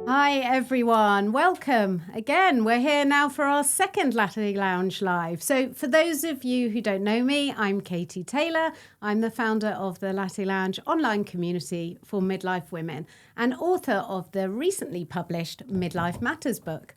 Hi everyone, welcome again. We're here now for our second Latte Lounge live. So for those of you who don't know me, I'm Katie Taylor. I'm the founder of the Latte Lounge online community for midlife women and author of the recently published Midlife Matters book.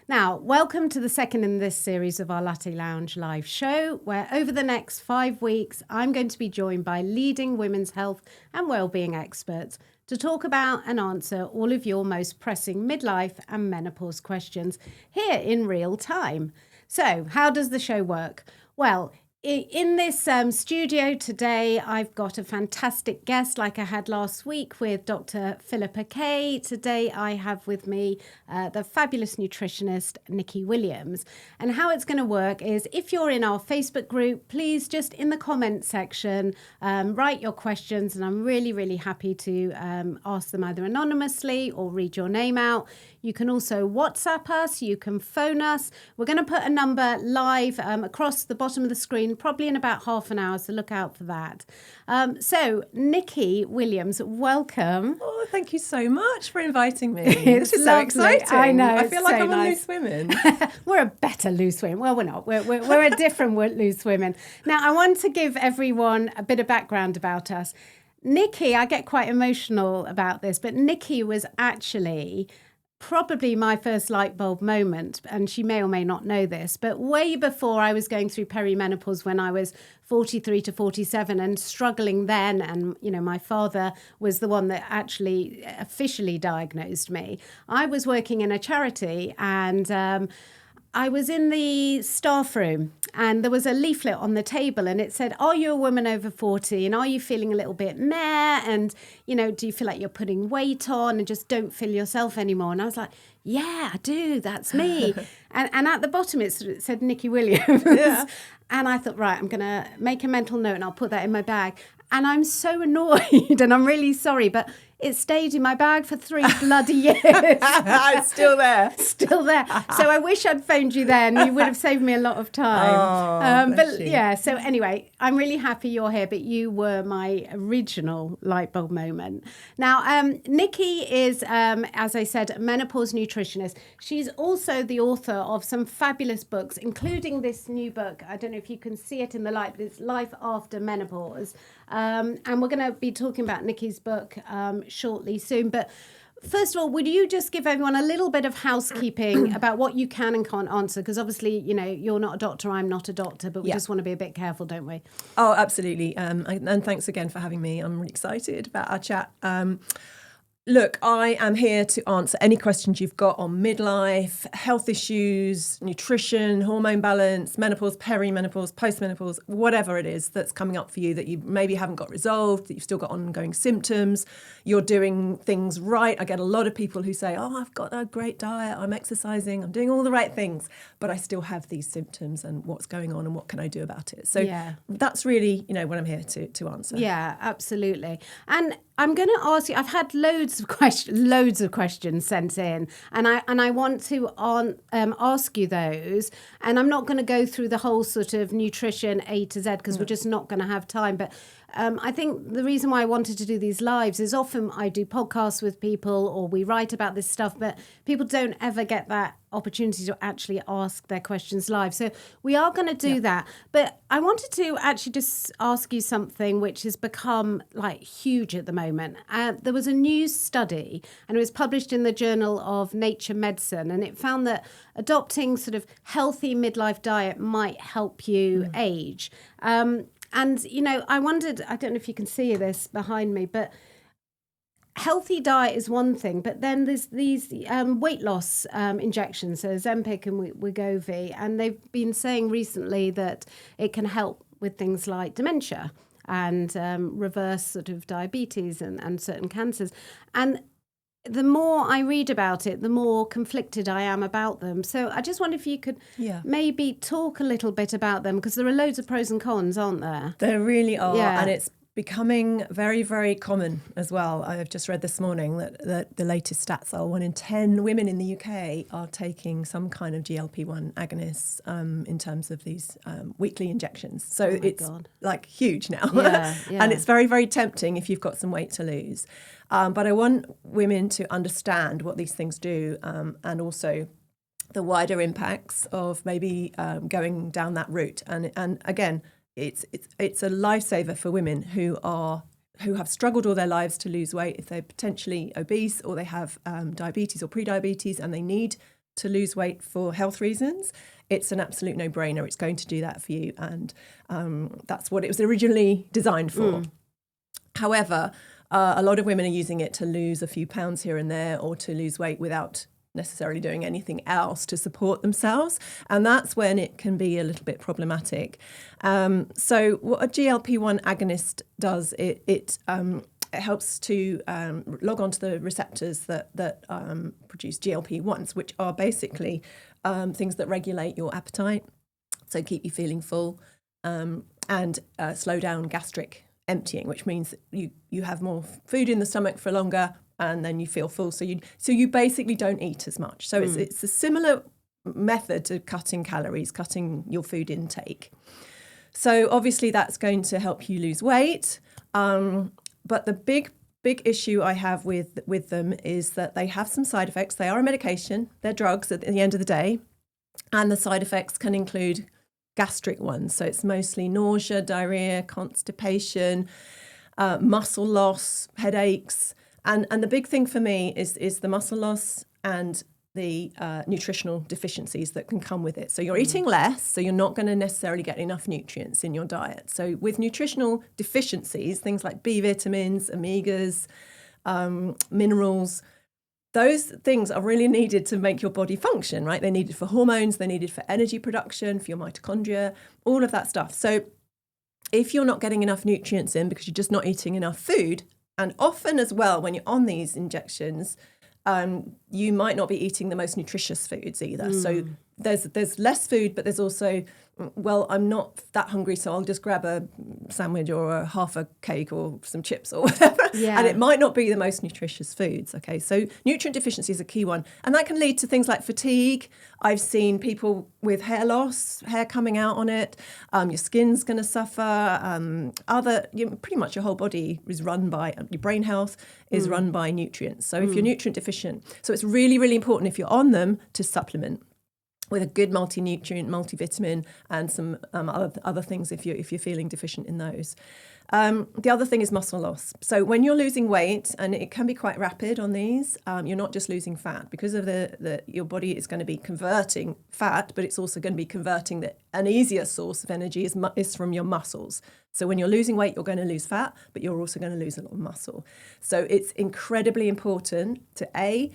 Now, welcome to the second in this series of our Latte Lounge live show, where over the next 5 weeks, I'm going to be joined by leading women's health and wellbeing experts to talk about and answer all of your most pressing midlife and menopause questions here in real time. So, how does the show work? Well, in this studio today, I've got a fantastic guest like I had last week with Dr. Philippa Kay. Today, I have with me the fabulous nutritionist, Nicki Williams. And how it's going to work is if you're in our Facebook group, please just in the comment section, write your questions. And I'm really, really happy to ask them either anonymously or read your name out. You can also WhatsApp us. You can phone us. We're going to put a number live across the bottom of the screen, probably in about half an hour, so look out for that. So, Nicki Williams, welcome. Oh, thank you so much for inviting me. This is so exciting. I know. I feel like so I'm nice. on Loose Women. We're a better Loose Women. Well, we're not. We're a different Loose Women. Now, I want to give everyone a bit of background about us. Nicki, I get quite emotional about this, but Nicki was actually probably my first light bulb moment, and she may or may not know this, but way before I was going through perimenopause when I was 43 to 47 and struggling then, and you know, my father was the one that actually officially diagnosed me. I was working in a charity and I was in the staff room and there was a leaflet on the table and it said, are you a woman over 40 and are you feeling a little bit meh? And, you know, do you feel like you're putting weight on and just don't feel yourself anymore? And I was like, yeah, I do. That's me. and at the bottom it said Nicki Williams. Yeah. And I thought, right, I'm going to make a mental note and I'll put that in my bag. And I'm so annoyed and I'm really sorry, but it stayed in my bag for 3 bloody years. It's still there. Still there. So I wish I'd phoned you then. You would have saved me a lot of time. But yeah, so anyway, I'm really happy you're here, but you were my original light bulb moment. Now, Nicki is, as I said, a menopause nutritionist. She's also the author of some fabulous books, including this new book. I don't know if you can see it in the light, but it's Life After Menopause. And we're going to be talking about Nicki's book shortly soon. But first of all, would you just give everyone a little bit of housekeeping about what you can and can't answer? Because obviously, you know, you're not a doctor, I'm not a doctor, but we just want to be a bit careful, don't we? Oh, absolutely. And thanks again for having me. I'm really excited about our chat. Look, I am here to answer any questions you've got on midlife, health issues, nutrition, hormone balance, menopause, perimenopause, postmenopause, whatever it is that's coming up for you that you maybe haven't got resolved, that you've still got ongoing symptoms, you're doing things right. I get a lot of people who say, oh, I've got a great diet, I'm exercising, I'm doing all the right things, but I still have these symptoms and what's going on and what can I do about it? So that's really, you know, what I'm here to answer. Yeah, absolutely. And I'm going to ask you, I've had loads of questions sent in, and I want to ask you those, and I'm not going to go through the whole sort of nutrition A to Z because we're just not going to have time, but I think the reason why I wanted to do these lives is often I do podcasts with people or we write about this stuff, but people don't ever get that opportunity to actually ask their questions live. So we are going to do that. But I wanted to actually just ask you something which has become like huge at the moment. There was a new study and it was published in the Journal of Nature Medicine, and it found that adopting sort of healthy midlife diet might help you age. And, you know, I wondered, I don't know if you can see this behind me, but healthy diet is one thing, but then there's these weight loss injections, so Ozempic and Wegovy, and they've been saying recently that it can help with things like dementia and reverse sort of diabetes and certain cancers. And the more I read about it, the more conflicted I am about them. So I just wonder if you could maybe talk a little bit about them, because there are loads of pros and cons, aren't there? There really are. Yeah. And it's becoming very, very common as well. I've just read this morning that the latest stats are 1 in 10 women in the UK are taking some kind of GLP-1 agonists in terms of these weekly injections. So it's like huge now. Yeah. And it's very, very tempting if you've got some weight to lose. But I want women to understand what these things do and also the wider impacts of maybe going down that route. And again, it's a lifesaver for women who have struggled all their lives to lose weight, if they're potentially obese or they have diabetes or pre-diabetes and they need to lose weight for health reasons. It's an absolute no-brainer. It's going to do that for you, and that's what it was originally designed for. However, a lot of women are using it to lose a few pounds here and there or to lose weight without necessarily doing anything else to support themselves, and that's when it can be a little bit problematic. So what a GLP-1 agonist does, it helps to log onto the receptors that produce GLP-1s, which are basically things that regulate your appetite, so keep you feeling full, and slow down gastric emptying, which means you have more food in the stomach for longer, and then you feel full. So you basically don't eat as much. So it's a similar method to cutting calories, cutting your food intake. So obviously that's going to help you lose weight. But the big issue I have with them is that they have some side effects. They are a medication. They're drugs at the end of the day. And the side effects can include gastric ones. So it's mostly nausea, diarrhea, constipation, muscle loss, headaches. And the big thing for me is the muscle loss and the nutritional deficiencies that can come with it. So you're eating less, so you're not going to necessarily get enough nutrients in your diet. So with nutritional deficiencies, things like B vitamins, omegas, minerals, those things are really needed to make your body function, right? They're needed for hormones, they're needed for energy production, for your mitochondria, all of that stuff. So if you're not getting enough nutrients in because you're just not eating enough food, and often as well, when you're on these injections, you might not be eating the most nutritious foods either. So there's less food, but there's also, well, I'm not that hungry, so I'll just grab a sandwich or a half a cake or some chips or whatever. Yeah. And it might not be the most nutritious foods. Okay, so nutrient deficiency is a key one. And that can lead to things like fatigue. I've seen people with hair loss, hair coming out on it. Your skin's going to suffer. Pretty much your whole body is run by, your brain health is run by nutrients. So if you're nutrient deficient, so it's really, really important if you're on them to supplement with a good multi-nutrient, multivitamin, and some other things if you're feeling deficient in those. The other thing is muscle loss. So when you're losing weight, and it can be quite rapid on these, you're not just losing fat because of your body is going to be converting fat, but it's also going to be converting an easier source of energy is from your muscles. So when you're losing weight, you're going to lose fat, but you're also going to lose a lot of muscle. So it's incredibly important to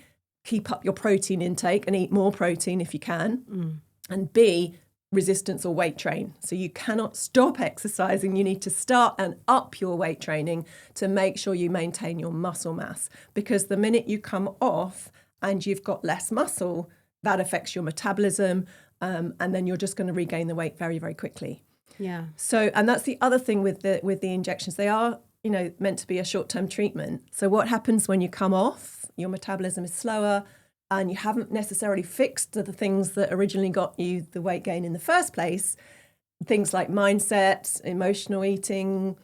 keep up your protein intake and eat more protein if you can, and B, resistance or weight train. So you cannot stop exercising. You need to start and up your weight training to make sure you maintain your muscle mass, because the minute you come off and you've got less muscle, that affects your metabolism, and then you're just going to regain the weight very, very quickly. Yeah. So, and that's the other thing with the injections. They are, meant to be a short-term treatment. So what happens when you come off? Your metabolism is slower and you haven't necessarily fixed the things that originally got you the weight gain in the first place. Things like mindset, emotional eating,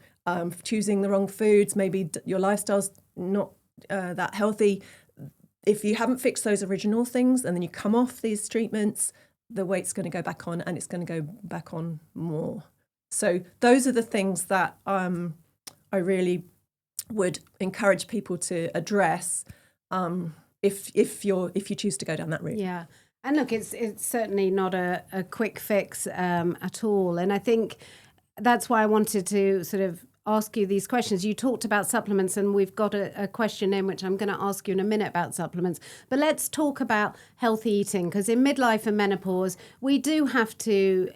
choosing the wrong foods, maybe your lifestyle's not that healthy. If you haven't fixed those original things and then you come off these treatments, the weight's going to go back on, and it's going to go back on more. So those are the things that I really would encourage people to address if you choose to go down that route. Yeah. And look, it's certainly not a quick fix at all. And I think that's why I wanted to sort of ask you these questions. You talked about supplements, and we've got a question in which I'm going to ask you in a minute about supplements. But let's talk about healthy eating, because in midlife and menopause, we do have to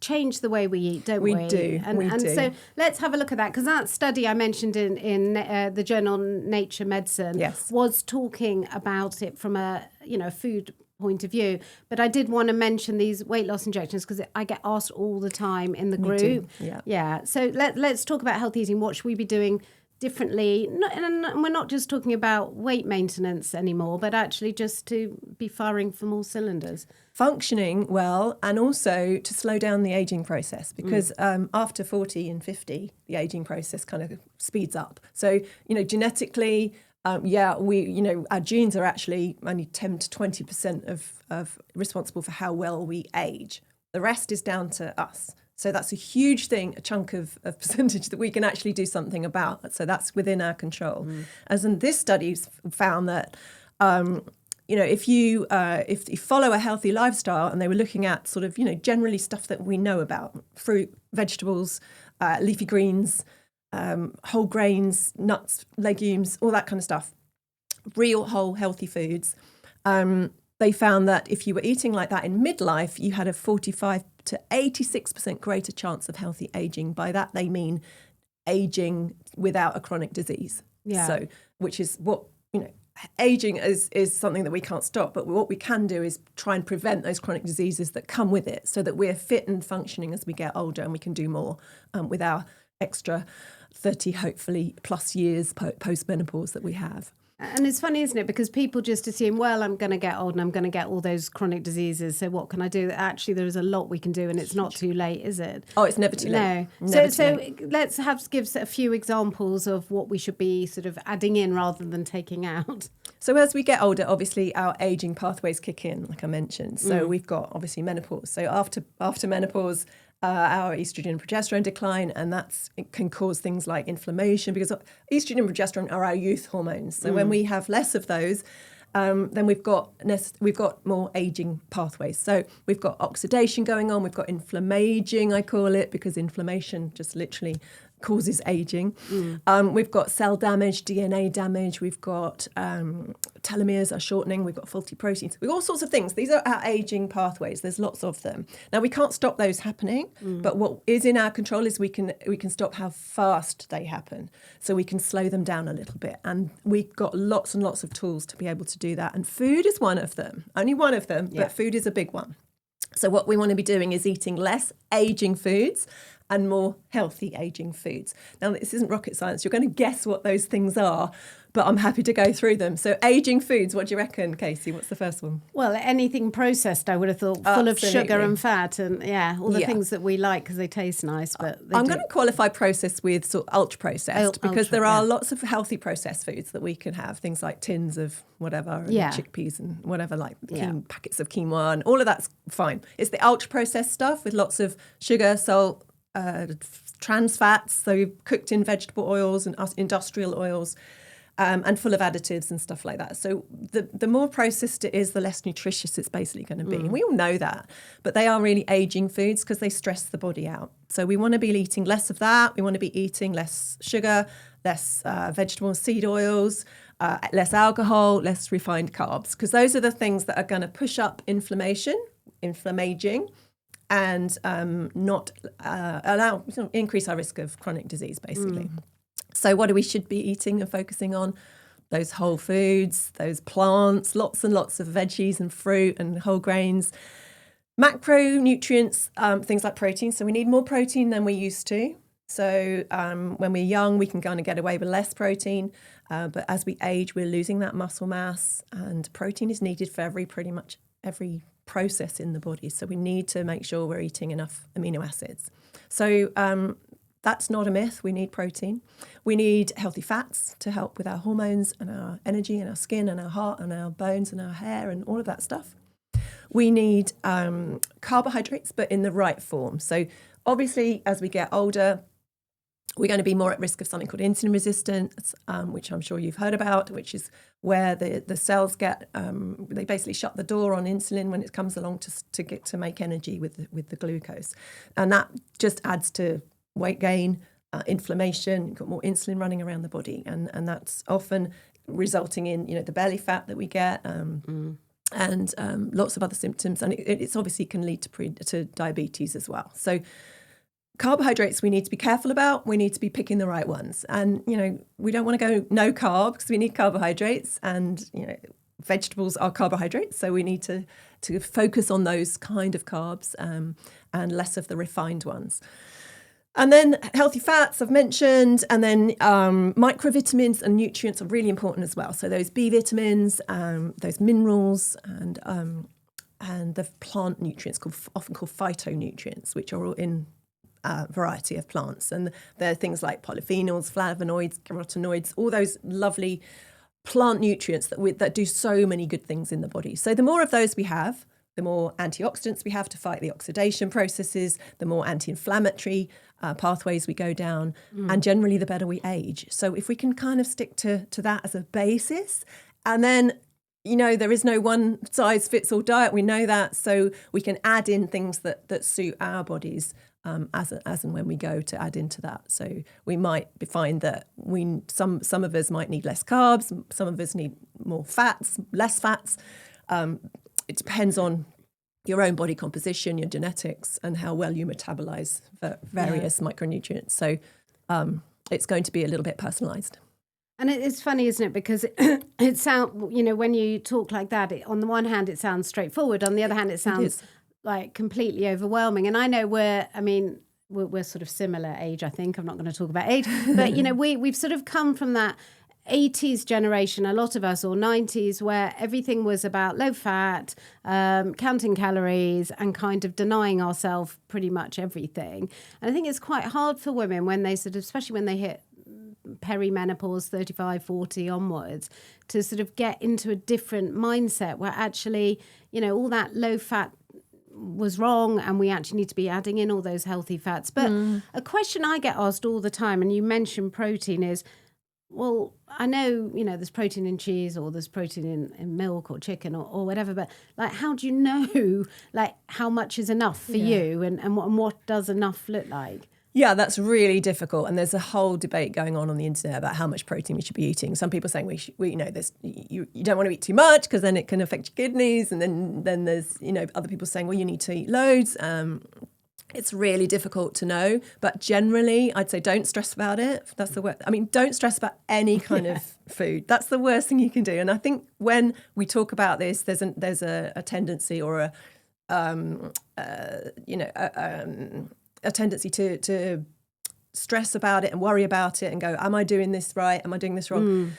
change the way we eat, don't we? We do. And so let's have a look at that, because that study I mentioned in the journal Nature Medicine Yes. was talking about it from a food point of view. But I did want to mention these weight loss injections because I get asked all the time in the group. Yeah. So let's talk about healthy eating. What should we be doing differently? And we're not just talking about weight maintenance anymore, but actually just to be firing from all cylinders. Functioning well, and also to slow down the aging process, because after 40 and 50, the aging process kind of speeds up. So, genetically, our genes are actually only 10 to 20% of responsible for how well we age. The rest is down to us. So that's a huge thing, a chunk of percentage that we can actually do something about. So that's within our control. As in this study's found that, if you follow a healthy lifestyle, and they were looking at sort of, generally stuff that we know about, fruit, vegetables, leafy greens, whole grains, nuts, legumes, all that kind of stuff, real whole healthy foods. They found that if you were eating like that in midlife, you had a 45 to 86% greater chance of healthy aging. By that, they mean aging without a chronic disease. Yeah. So, which is what, aging is something that we can't stop, but what we can do is try and prevent those chronic diseases that come with it, so that we're fit and functioning as we get older, and we can do more with our extra 30, hopefully, plus years post-menopause that we have. And it's funny, isn't it? Because people just assume, well, I'm going to get old and I'm going to get all those chronic diseases. So what can I do? Actually, there is a lot we can do, and it's not too late, is it? Oh, it's never too late. No. So let's give a few examples of what we should be sort of adding in rather than taking out. So as we get older, obviously our aging pathways kick in, like I mentioned. So we've got obviously menopause. So after menopause, our estrogen and progesterone decline, and it can cause things like inflammation, because estrogen and progesterone are our youth hormones. So when we have less of those, then we've got more aging pathways. So we've got oxidation going on, we've got inflammaging, I call it, because inflammation just literally causes aging. We've got cell damage, DNA damage, we've got telomeres are shortening, we've got faulty proteins, we've got all sorts of things. These are our aging pathways. There's lots of them. Now, we can't stop those happening, but what is in our control is we can stop how fast they happen. So we can slow them down a little bit. And we've got lots and lots of tools to be able to do that. And food is one of them. Only one of them, but food is a big one. So what we want to be doing is eating less aging foods and more healthy aging foods. Now, this isn't rocket science. You're going to guess what those things are, but I'm happy to go through them. So aging foods, what do you reckon, Casey? What's the first one? Well, anything processed, I would have thought, full of sugar and fat, and all the things that we like because they taste nice. But I'm going to qualify processed with sort of ultra-processed, because there are lots of healthy processed foods that we can have, things like tins of whatever, and chickpeas and whatever, like packets of quinoa, and all of that's fine. It's the ultra-processed stuff with lots of sugar, salt, trans fats, so cooked in vegetable oils and industrial oils, and full of additives and stuff like that. So the more processed it is, the less nutritious it's basically going to be. And we all know that. But they are really aging foods because they stress the body out. So we want to be eating less of that. We want to be eating less sugar, less vegetable and seed oils, less alcohol, less refined carbs, because those are the things that are going to push up inflammaging, and not increase our risk of chronic disease, basically. So what we should be eating and focusing on? Those whole foods, those plants, lots and lots of veggies and fruit and whole grains. Macronutrients, things like protein. So we need more protein than we used to. So when we're young, we can kind of get away with less protein. But as we age, we're losing that muscle mass. And protein is needed for pretty much every process in the body. So we need to make sure we're eating enough amino acids. So that's not a myth. We need protein. We need healthy fats to help with our hormones and our energy and our skin and our heart and our bones and our hair and all of that stuff. We need carbohydrates, but in the right form. So obviously, as we get older, we're going to be more at risk of something called insulin resistance, which I'm sure you've heard about, which is where the cells they basically shut the door on insulin when it comes along to make energy with the glucose. And that just adds to weight gain, inflammation. You've got more insulin running around the body, and that's often resulting in the belly fat that we get, and lots of other symptoms. And it's obviously can lead to diabetes as well. So carbohydrates we need to be careful about. We need to be picking the right ones. And, we don't want to go no carb because we need carbohydrates. And, vegetables are carbohydrates, so we need to focus on those kind of carbs and less of the refined ones. And then healthy fats I've mentioned, and then microvitamins and nutrients are really important as well. So those B vitamins, those minerals, and the plant nutrients often called phytonutrients, which are all in a variety of plants. And they're things like polyphenols, flavonoids, carotenoids, all those lovely plant nutrients that do so many good things in the body. So the more of those we have, the more antioxidants we have to fight the oxidation processes, the more anti-inflammatory pathways we go down, and generally the better we age. So if we can kind of stick to that as a basis, and then, there is no one size fits all diet, we know that, so we can add in things that suit our bodies as and when we go to add into that. So we might find that some of us might need less carbs, some of us need more fats, less fats. It depends on your own body composition, your genetics, and how well you metabolize various micronutrients. So it's going to be a little bit personalized. And it's funny, isn't it? Because it sounds, when you talk like that, on the one hand, it sounds straightforward. On the other hand, it sounds like completely overwhelming. And I know we're sort of similar age, I think. I'm not going to talk about age. But, we've sort of come from that 80s generation, a lot of us, or 90s, where everything was about low fat, counting calories, and kind of denying ourselves pretty much everything. And I think it's quite hard for women when they especially when they hit perimenopause, 35, 40 onwards, to sort of get into a different mindset where actually, all that low fat was wrong and we actually need to be adding in all those healthy fats. But a question I get asked all the time, and you mentioned protein, is, well, I know, there's protein in cheese or there's protein in milk or chicken or whatever, but like, how do you know, like, how much is enough for you and what does enough look like? Yeah, that's really difficult. And there's a whole debate going on the internet about how much protein we should be eating. Some people saying you don't want to eat too much because then it can affect your kidneys. And then there's, other people saying, well, you need to eat loads. It's really difficult to know, but generally I'd say don't stress about it. That's the word. I mean, don't stress about any kind of food. That's the worst thing you can do. And I think when we talk about this, there's a tendency or a tendency to stress about it and worry about it and go, am I doing this right? Am I doing this wrong?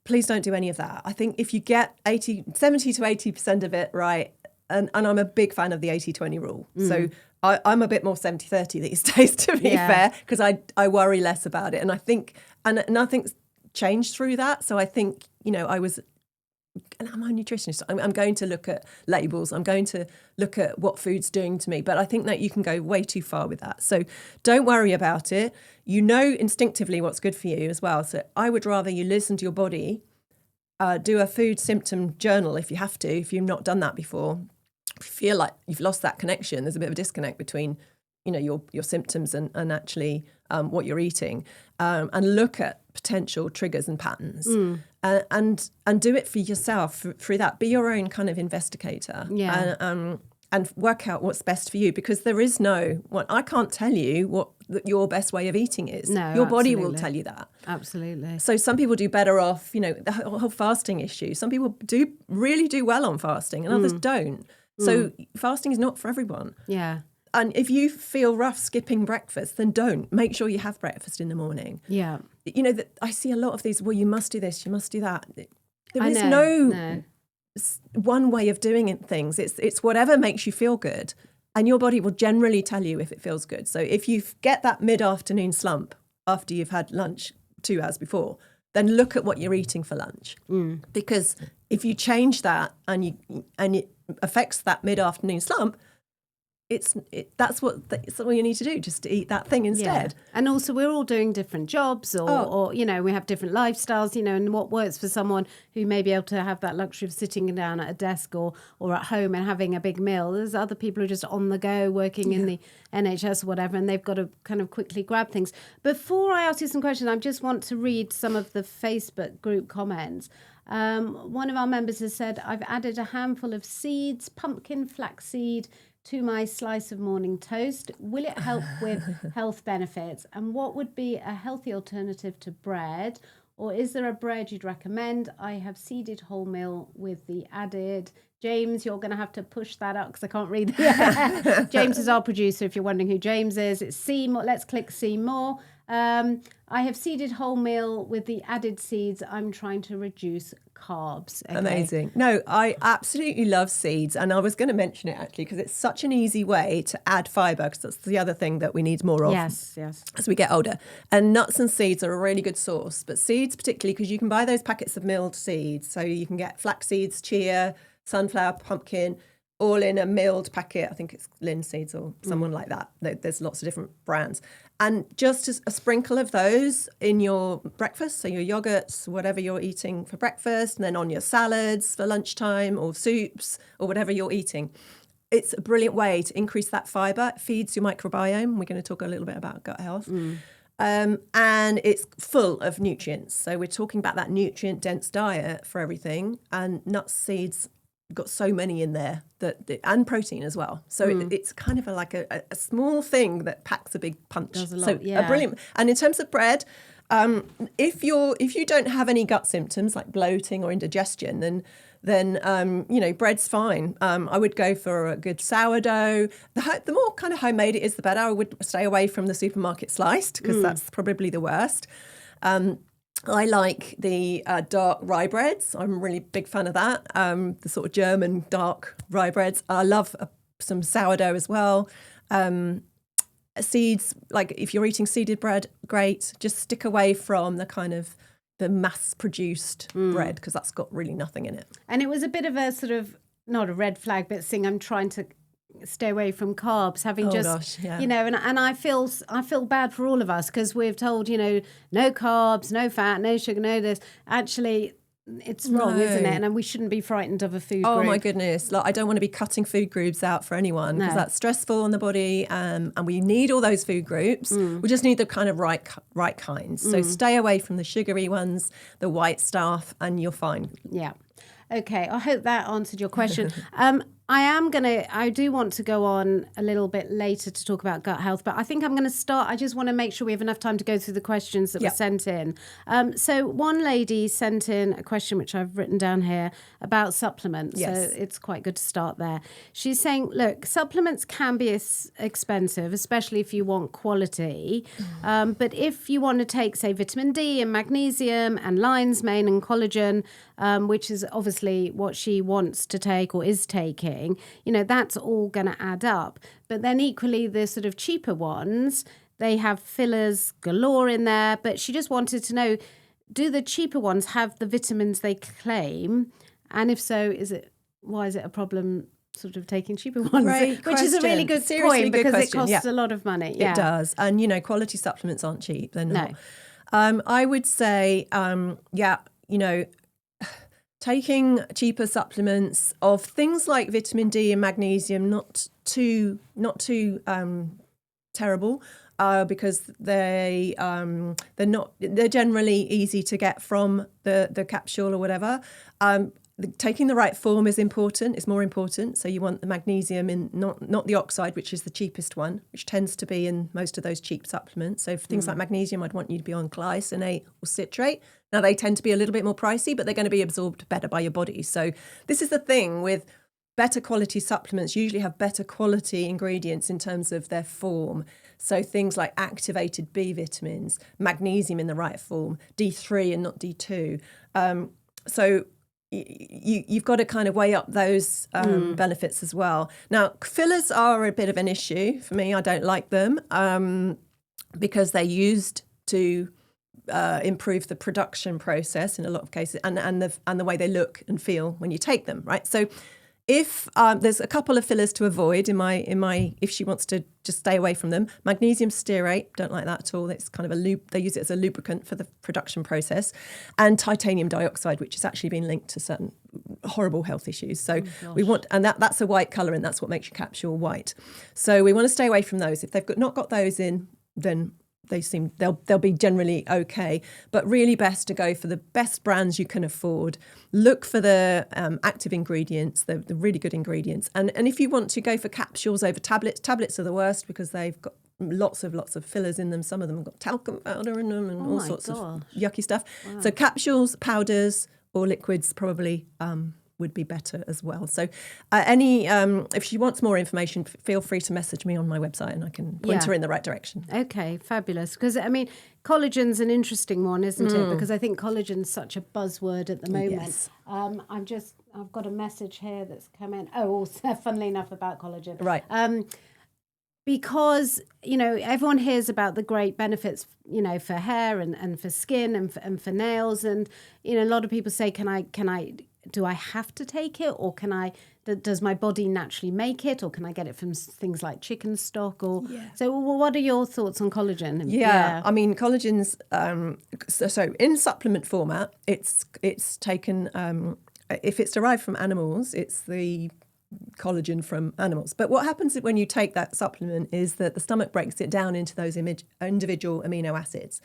Please don't do any of that. I think if you get 70 to 80% of it right, and I'm a big fan of the 80-20 rule. So I'm a bit more 70-30 these days, to be fair, because I worry less about it. And I think, and nothing's changed through that. So I think, and I'm a nutritionist. I'm going to look at labels. I'm going to look at what food's doing to me. But I think that you can go way too far with that. So don't worry about it. You know instinctively what's good for you as well. So I would rather you listen to your body, do a food symptom journal if you have to, if you've not done that before. Feel like you've lost that connection. There's a bit of a disconnect between, your symptoms and actually what you're eating, and look at potential triggers and patterns, and do it for yourself through that. Be your own kind of investigator, and work out what's best for you, because there is no one. I can't tell you what your best way of eating is. No, your body will tell you that. Absolutely. So some people do better off, the whole fasting issue. Some people really do well on fasting, and others don't. So fasting is not for everyone. Yeah. And if you feel rough skipping breakfast, then don't. Make sure you have breakfast in the morning. Yeah. I see a lot of these, well, you must do this, you must do that. There is no one way of doing things. It's whatever makes you feel good. And your body will generally tell you if it feels good. So if you get that mid-afternoon slump after you've had lunch 2 hours before, then look at what you're eating for lunch. Because if you change that and it affects that mid-afternoon slump, that's what you need to do, just to eat that thing instead. Yeah. And also we're all doing different jobs or we have different lifestyles, and what works for someone who may be able to have that luxury of sitting down at a desk or at home and having a big meal. There's other people who are just on the go working in the NHS or whatever, and they've got to kind of quickly grab things. Before I ask you some questions, I just want to read some of the Facebook group comments. One of our members has said, I've added a handful of seeds, pumpkin, flaxseed, to my slice of morning toast. Will it help with health benefits? And what would be a healthy alternative to bread? Or is there a bread you'd recommend? I have seeded wholemeal with the added. James, you're going to have to push that up because I can't read. James is our producer, if you're wondering who James is. It's see more. Let's click see more. I have seeded wholemeal with the added seeds. I'm trying to reduce carbs. Okay. Amazing. No, I absolutely love seeds. And I was going to mention it actually because it's such an easy way to add fibre, because that's the other thing that we need more of yes. as we get older. And nuts and seeds are a really good source. But seeds particularly, because you can buy those packets of milled seeds. So you can get flax seeds, chia, sunflower, pumpkin, all in a milled packet. I think it's linseeds or someone like that. There's lots of different brands. And just a sprinkle of those in your breakfast, so your yogurts, whatever you're eating for breakfast, and then on your salads for lunchtime or soups or whatever you're eating. It's a brilliant way to increase that fibre. It feeds your microbiome. We're going to talk a little bit about gut health. And it's full of nutrients. So we're talking about that nutrient-dense diet for everything. And nuts, seeds, got so many in there and protein as well. So it's kind of like a small thing that packs a big punch. Does a lot, so yeah. a brilliant. And in terms of bread, if you don't have any gut symptoms like bloating or indigestion, then bread's fine. I would go for a good sourdough. The more kind of homemade it is, the better. I would stay away from the supermarket sliced because that's probably the worst. I like the dark rye breads. I'm a really big fan of that. The sort of German dark rye breads. I love some sourdough as well. Seeds, like if you're eating seeded bread, great. Just stick away from the kind of the mass-produced bread because that's got really nothing in it. And it was a bit of a sort of, not a red flag, but saying I'm trying to stay away from carbs, having and I feel bad for all of us because we're told, no carbs, no fat, no sugar, no this. Actually, it's wrong, isn't it? And we shouldn't be frightened of a food group. Oh my goodness. I don't want to be cutting food groups out for anyone because that's stressful on the body, and we need all those food groups. We just need the kind of right kinds. So stay away from the sugary ones, the white stuff, and you're fine. Yeah. Okay, I hope that answered your question. I do want to go on a little bit later to talk about gut health, but I think I'm going to start. I just want to make sure we have enough time to go through the questions that were sent in. So one lady sent in a question, which I've written down here, about supplements. Yes. So it's quite good to start there. She's saying, look, supplements can be expensive, especially if you want quality. But if you want to take, say, vitamin D and magnesium and lion's mane and collagen, which is obviously what she wants to take or is taking, that's all going to add up. But then equally, the sort of cheaper ones, they have fillers galore in there. But she just wanted to know, do the cheaper ones have the vitamins they claim? And if so, why is it a problem sort of taking cheaper ones? Which is a really good point because it costs a lot of money. Yeah. It does. And, quality supplements aren't cheap. They're not. No. I would say, taking cheaper supplements of things like vitamin D and magnesium, not too terrible, because they're generally easy to get from the capsule or whatever. Taking the right form is important. It's more important. So you want the magnesium in, not the oxide, which is the cheapest one, which tends to be in most of those cheap supplements. So for things like magnesium, I'd want you to be on glycinate or citrate. Now, they tend to be a little bit more pricey, but they're going to be absorbed better by your body. So this is the thing with better quality supplements, usually have better quality ingredients in terms of their form. So things like activated B vitamins, magnesium in the right form, D3 and not D2. So you've got to kind of weigh up those benefits as well. Now, fillers are a bit of an issue for me. I don't like them because they're used to improve the production process in a lot of cases, and the way they look and feel when you take them, right? So if there's a couple of fillers to avoid in my if she wants to just stay away from them. Magnesium stearate, don't like that at all. It's kind of they use it as a lubricant for the production process, and titanium dioxide, which has actually been linked to certain horrible health issues. So we want, and that's a white colour, and that's what makes your capsule white. So we want to stay away from those. If they've not got those in, then they'll be generally okay, but really best to go for the best brands you can afford. Look for the active ingredients, the really good ingredients. And if you want to go for capsules over tablets are the worst because they've got lots of fillers in them. Some of them have got talcum powder in them and all sorts of yucky stuff. Wow. So capsules, powders or liquids probably would be better as well. So if she wants more information, feel free to message me on my website and I can point her in the right direction. Okay, fabulous. Because, I mean, collagen's an interesting one, isn't it? Because I think collagen's such a buzzword at the moment. Yes. I've got a message here that's come in. Oh, also, funnily enough, about collagen. Right. Because, everyone hears about the great benefits, for hair and for skin and for nails. And, a lot of people say, do I have to take it, or does my body naturally make it, or can I get it from things like chicken stock? So what are your thoughts on collagen? Yeah. I mean, collagen's so in supplement format, it's taken if it's derived from animals, it's the collagen from animals. But what happens when you take that supplement is that the stomach breaks it down into those individual amino acids.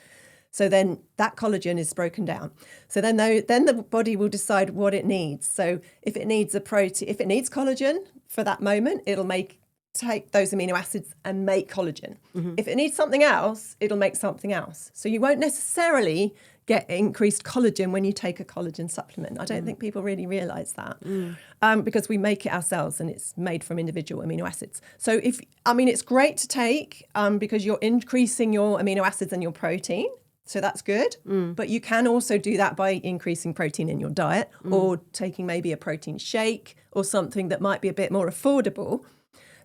So then that collagen is broken down. So then the body will decide what it needs. So if it needs if it needs collagen for that moment, it'll take those amino acids and make collagen. Mm-hmm. If it needs something else, it'll make something else. So you won't necessarily get increased collagen when you take a collagen supplement. I don't think people really realise that because we make it ourselves and it's made from individual amino acids. So it's great to take because you're increasing your amino acids and your protein. So that's good. But you can also do that by increasing protein in your diet or taking maybe a protein shake or something that might be a bit more affordable.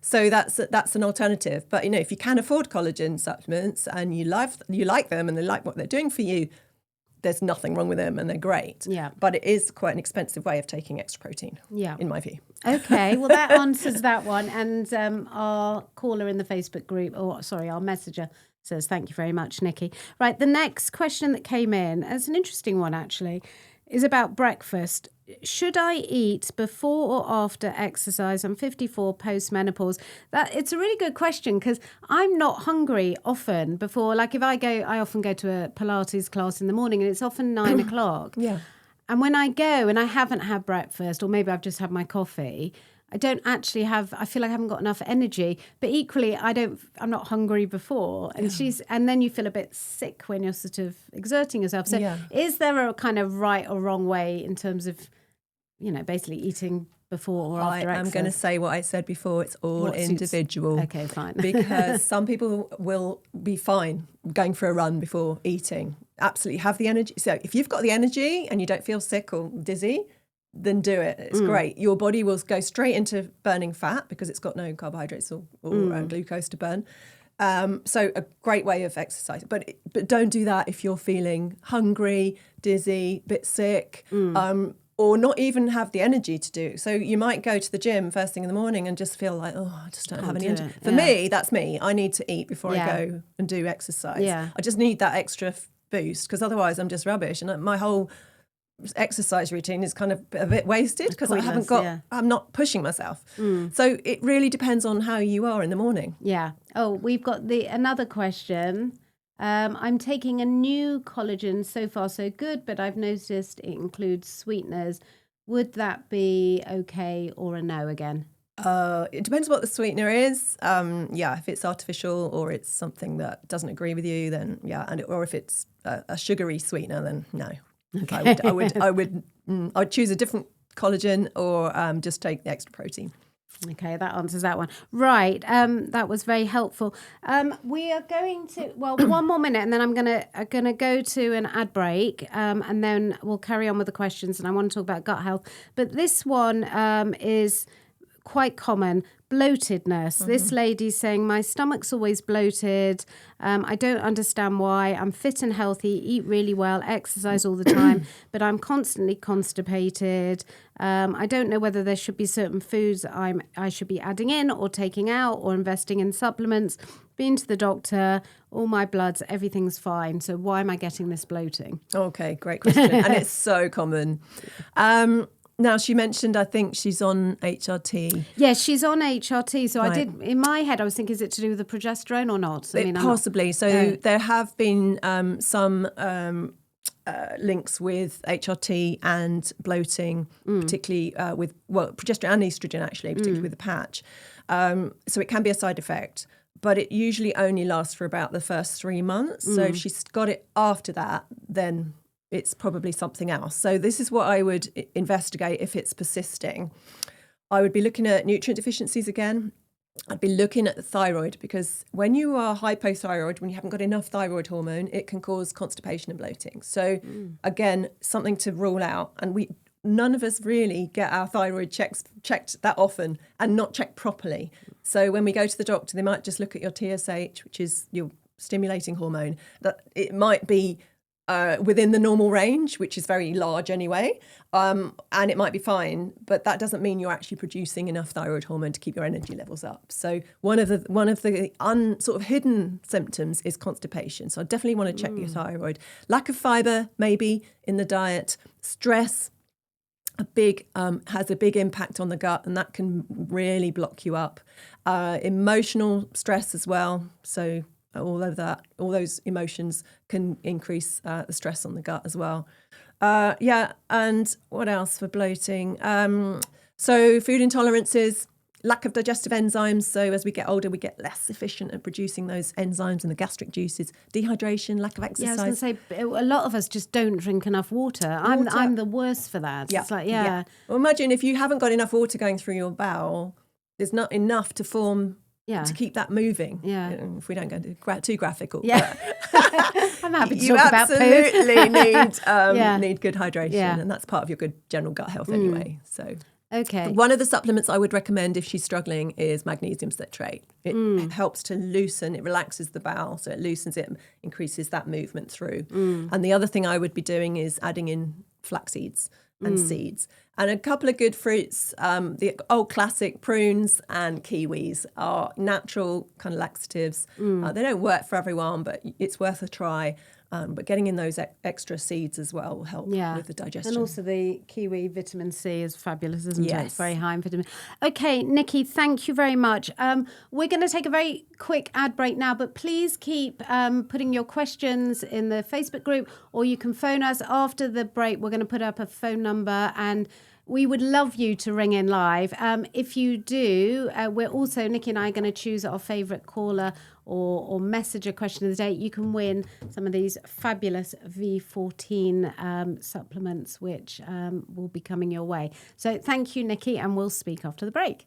So that's an alternative. But, if you can afford collagen supplements and you like them and they like what they're doing for you, there's nothing wrong with them and they're great. Yeah. But it is quite an expensive way of taking extra protein, in my view. Okay, well, that answers that one. And our caller in the Facebook group, our messenger, says, thank you very much, Nicki. Right, the next question that came in, it's an interesting one actually, is about breakfast. Should I eat before or after exercise? I'm 54, post-menopause. It's a really good question because I'm not hungry often before. Like if I often go to a Pilates class in the morning and it's often 9 o'clock. Yeah. And when I go and I haven't had breakfast, or maybe I've just had my coffee, I don't actually I feel like I haven't got enough energy, but equally I'm not hungry before. And then you feel a bit sick when you're sort of exerting yourself. So is there a kind of right or wrong way in terms of, basically eating before or after exercise? I'm going to say what I said before. It's all individual. Okay, fine. Because some people will be fine going for a run before eating. Absolutely have the energy. So if you've got the energy and you don't feel sick or dizzy, then do it. It's great. Your body will go straight into burning fat because it's got no carbohydrates or glucose to burn. So a great way of exercise. But don't do that if you're feeling hungry, dizzy, bit sick, or not even have the energy to do. So you might go to the gym first thing in the morning and just feel like, I just don't have any energy. For me, that's me. I need to eat before I go and do exercise. Yeah. I just need that extra boost because otherwise I'm just rubbish. And my whole exercise routine is kind of a bit wasted because I'm not pushing myself. So it really depends on how you are in the morning. Yeah. Oh, we've got another question. I'm taking a new collagen, so far so good, but I've noticed it includes sweeteners. Would that be okay or a no again? It depends what the sweetener is. If it's artificial or it's something that doesn't agree with you, then or if it's a sugary sweetener, then no. Okay. I'd choose a different collagen or just take the extra protein. Okay, that answers that one. Right, that was very helpful. We are going to, one more minute and then I'm gonna go to an ad break and then we'll carry on with the questions and I want to talk about gut health. But this one is quite common, bloatedness. This lady's saying, my stomach's always bloated. I don't understand why. I'm fit and healthy, eat really well, exercise all the time, but I'm constantly constipated. I don't know whether there should be certain foods I should be adding in or taking out or investing in supplements. Been to the doctor, all my bloods, everything's fine. So why am I getting this bloating? Okay, great question. And it's so common. Now, she mentioned, I think she's on HRT. Yes, she's on HRT. So Right. in my head, I was thinking, is it to do with the progesterone or not? Possibly. So there have been some links with HRT and bloating, particularly with, progesterone and estrogen, actually, particularly with the patch. So it can be a side effect. but it usually only lasts for about the first 3 months. So if she's got it after that, then it's probably something else. So this is what I would investigate if it's persisting. I would be looking at nutrient deficiencies again. I'd be looking at the thyroid, because when you are hypothyroid, when you haven't got enough thyroid hormone, it can cause constipation and bloating. So again, something to rule out. And none of us really get our thyroid checked that often and not checked properly. So when we go to the doctor, they might just look at your TSH, which is your stimulating hormone. That it might be within the normal range, which is very large anyway, and it might be fine, but that doesn't mean you're actually producing enough thyroid hormone to keep your energy levels up. So one of the sort of hidden symptoms is constipation. So I definitely want to check your thyroid. Lack of fibre, maybe in the diet. Stress has a big impact on the gut, and that can really block you up. Emotional stress as well. So all those emotions can increase the stress on the gut as well. And what else for bloating? So food intolerances, lack of digestive enzymes. So as we get older, we get less efficient at producing those enzymes in the gastric juices. Dehydration, lack of exercise. Yeah, I was going to say, a lot of us just don't drink enough water. I'm the worst for that. Yeah. It's like, Well, imagine if you haven't got enough water going through your bowel, there's not enough to form to keep that moving. Yeah. If we don't go too graphical. Yeah. I'm happy to talk about poo. You absolutely need good hydration, and that's part of your good general gut health anyway. So okay. One of the supplements I would recommend if she's struggling is magnesium citrate. It helps to loosen, it relaxes the bowel, so it loosens it and increases that movement through. And the other thing I would be doing is adding in flax seeds and seeds. And a couple of good fruits, the old classic prunes and kiwis are natural kind of laxatives. They don't work for everyone, but it's worth a try. But getting in those extra seeds as well will help with the digestion. And also the kiwi vitamin C is fabulous, isn't it? Yes. It's very high in vitamin. Okay, Nicki, thank you very much. We're going to take a very quick ad break now, but please keep putting your questions in the Facebook group, or you can phone us after the break. We're going to put up a phone number, and we would love you to ring in live. If you do, we're also, Nicki and I, are going to choose our favourite caller or message a question of the day. You can win some of these fabulous V14 supplements, which will be coming your way. So thank you, Nicki, and we'll speak after the break.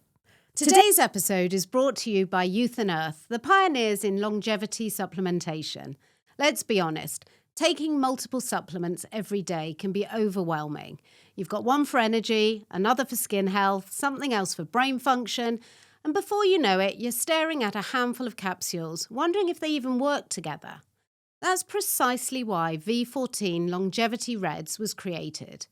Today's episode is brought to you by Youth and Earth, the pioneers in longevity supplementation. Let's be honest, taking multiple supplements every day can be overwhelming. You've got one for energy, another for skin health, something else for brain function, and before you know it, you're staring at a handful of capsules, wondering if they even work together. That's precisely why V14 Longevity Reds was created.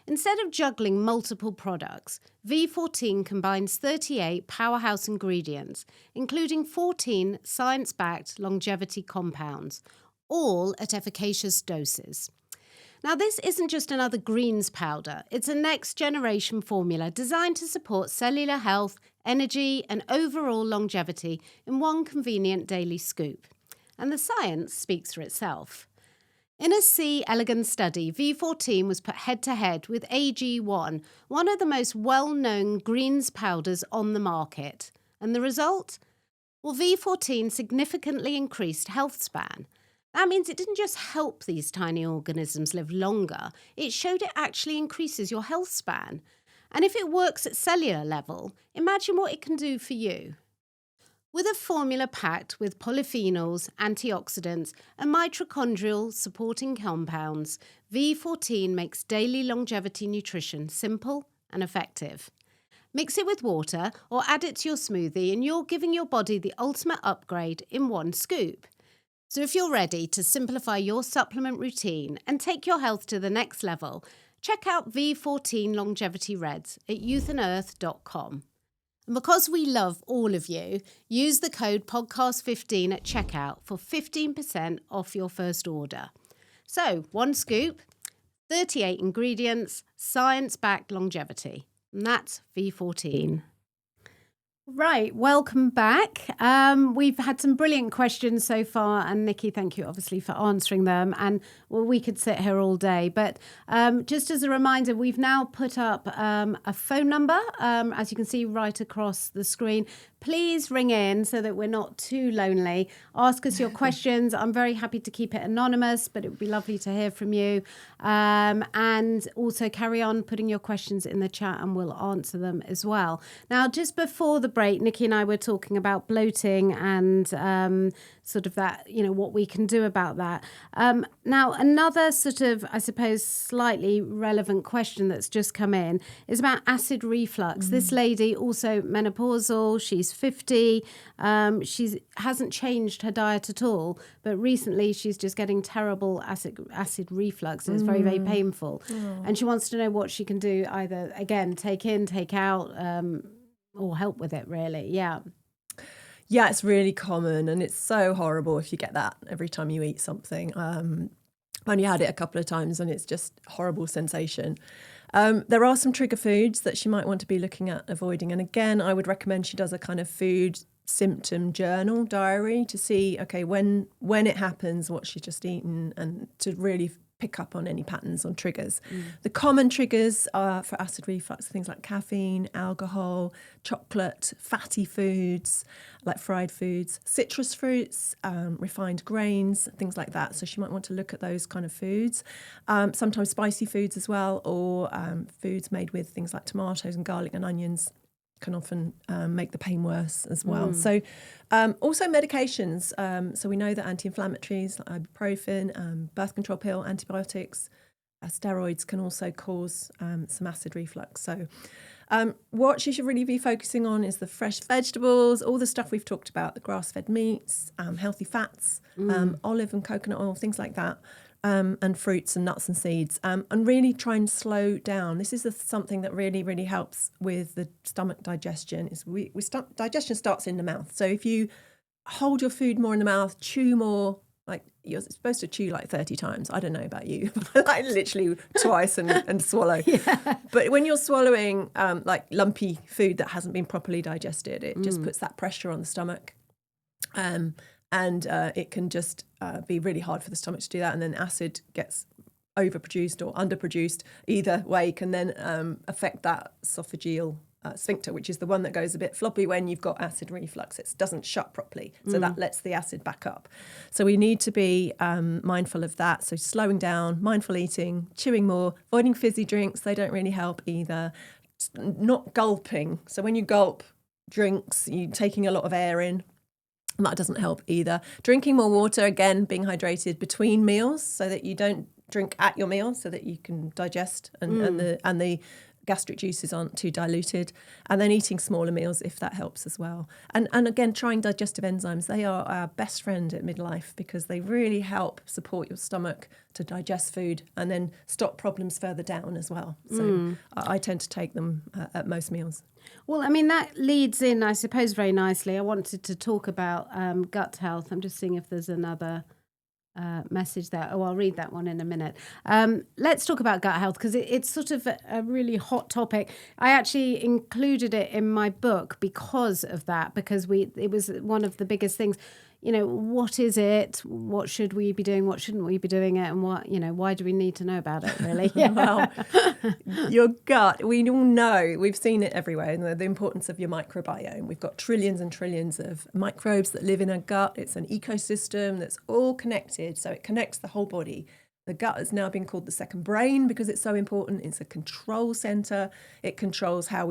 Instead of juggling multiple products, V14 combines 38 powerhouse ingredients, including 14 science-backed longevity compounds, all at efficacious doses. Now, this isn't just another greens powder. It's a next-generation formula designed to support cellular health, energy, and overall longevity in one convenient daily scoop. And the science speaks for itself. In a C. elegans study, V14 was put head-to-head with AG1, one of the most well-known greens powders on the market. And the result? Well, V14 significantly increased health span. That means it didn't just help these tiny organisms live longer, it showed it actually increases your health span. And if it works at cellular level, imagine what it can do for you. With a formula packed with polyphenols, antioxidants, and mitochondrial supporting compounds, V14 makes daily longevity nutrition simple and effective. Mix it with water or add it to your smoothie, and you're giving your body the ultimate upgrade in one scoop. So if you're ready to simplify your supplement routine and take your health to the next level, check out V14 Longevity Reds at youthandearth.com. And because we love all of you, use the code podcast15 at checkout for 15% off your first order. So, one scoop, 38 ingredients, science-backed longevity. And that's V14. Right, welcome back. We've had some brilliant questions so far, and Nicki, thank you obviously for answering them. And well, we could sit here all day, but just as a reminder, we've now put up a phone number, as you can see right across the screen. please ring in so that we're not too lonely. Ask us your questions. I'm very happy to keep it anonymous, but it would be lovely to hear from you. And also carry on putting your questions in the chat and we'll answer them as well. Now, just before the break, Nicki and I were talking about bloating and sort of that, what we can do about that. Now, another sort of, I suppose, slightly relevant question that's just come in is about acid reflux. This lady, also menopausal, she's 50. She hasn't changed her diet at all, but recently she's just getting terrible acid reflux. It's very, very painful. And she wants to know what she can do, either, again, take in, take out, or help with it, really. Yeah. Yeah, it's really common and it's so horrible if you get that every time you eat something. I've only had it a couple of times and it's just a horrible sensation. There are some trigger foods that she might want to be looking at avoiding. And again, I would recommend she does a kind of food symptom journal diary to see, okay, when it happens, what she's just eaten, and to really pick up on any patterns on triggers. The common triggers are for acid reflux, things like caffeine, alcohol, chocolate, fatty foods, like fried foods, citrus fruits, refined grains, things like that. So she might want to look at those kind of foods. Sometimes spicy foods as well, or foods made with things like tomatoes and garlic and onions can often make the pain worse as well. So also medications. So we know that anti-inflammatories like ibuprofen, birth control pill, antibiotics, steroids can also cause some acid reflux. So what she should really be focusing on is the fresh vegetables, all the stuff we've talked about, the grass-fed meats, healthy fats, olive and coconut oil, things like that. And fruits and nuts and seeds, and really try and slow down. This is something that really, really helps with the stomach digestion. Digestion starts in the mouth. So if you hold your food more in the mouth, chew more, like you're supposed to chew like 30 times. I don't know about you, like literally twice and swallow. Yeah. But when you're swallowing like lumpy food that hasn't been properly digested, it just puts that pressure on the stomach. And it can just be really hard for the stomach to do that. And then acid gets overproduced or underproduced. Either way can then affect that esophageal sphincter, which is the one that goes a bit floppy when you've got acid reflux. It doesn't shut properly. So that lets the acid back up. So we need to be mindful of that. So slowing down, mindful eating, chewing more, avoiding fizzy drinks. They don't really help either. Not gulping. So when you gulp drinks, you're taking a lot of air in. That doesn't help either. Drinking more water, again, being hydrated between meals so that you don't drink at your meal so that you can digest and the gastric juices aren't too diluted. And then eating smaller meals if that helps as well. And again, trying digestive enzymes. They are our best friend at midlife because they really help support your stomach to digest food and then stop problems further down as well. So I tend to take them at most meals. Well, I mean, that leads in, I suppose, very nicely. I wanted to talk about gut health. I'm just seeing if there's another message there. Oh, I'll read that one in a minute. Let's talk about gut health because it's sort of a really hot topic. I actually included it in my book because of that, because it was one of the biggest things. What is it? What should we be doing? What shouldn't we be doing it? And why do we need to know about it, really? Well, your gut, we all know, we've seen it everywhere, and the importance of your microbiome. We've got trillions and trillions of microbes that live in our gut. It's an ecosystem that's all connected, so it connects the whole body. The gut has now been called the second brain because it's so important. It's a control center. It controls how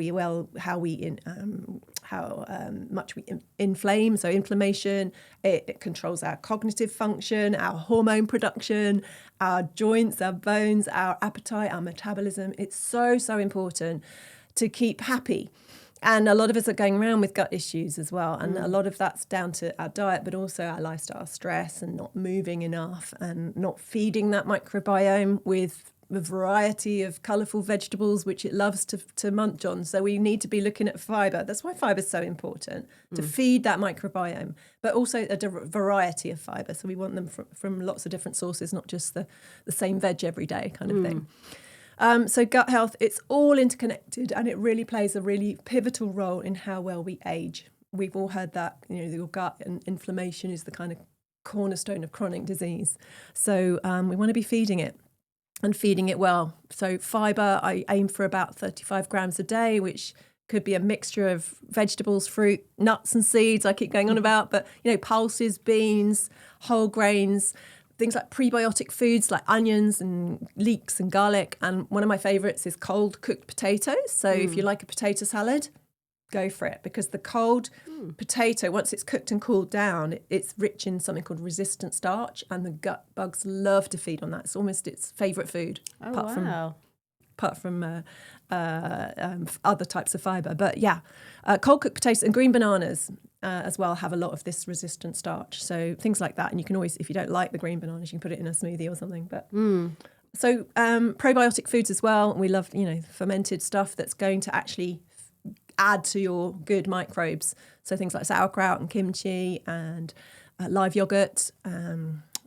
much we inflame, so inflammation. It controls our cognitive function, our hormone production, our joints, our bones, our appetite, our metabolism. It's so, so important to keep happy. And a lot of us are going around with gut issues as well. And a lot of that's down to our diet, but also our lifestyle stress and not moving enough and not feeding that microbiome with a variety of colourful vegetables, which it loves to munch on. So we need to be looking at fibre. That's why fibre is so important, to feed that microbiome, but also a variety of fibre. So we want them from lots of different sources, not just the same veg every day kind of thing. So gut health, it's all interconnected and it really plays a really pivotal role in how well we age. We've all heard that, your gut and inflammation is the kind of cornerstone of chronic disease. So we want to be feeding it and feeding it well. So fibre, I aim for about 35 grams a day, which Could be a mixture of vegetables, fruit, nuts and seeds I keep going on about, but, pulses, beans, whole grains, things like prebiotic foods like onions and leeks and garlic. And one of my favourites is cold cooked potatoes. So if you like a potato salad, go for it, because the cold potato, once it's cooked and cooled down, it's rich in something called resistant starch, and the gut bugs love to feed on that. It's almost its favourite food, apart from other types of fibre. But cold cooked potatoes and green bananas as well have a lot of this resistant starch. So things like that. And you can always, if you don't like the green bananas, you can put it in a smoothie or something. But so probiotic foods as well. We love, fermented stuff that's going to actually add to your good microbes. So things like sauerkraut and kimchi and live yogurt,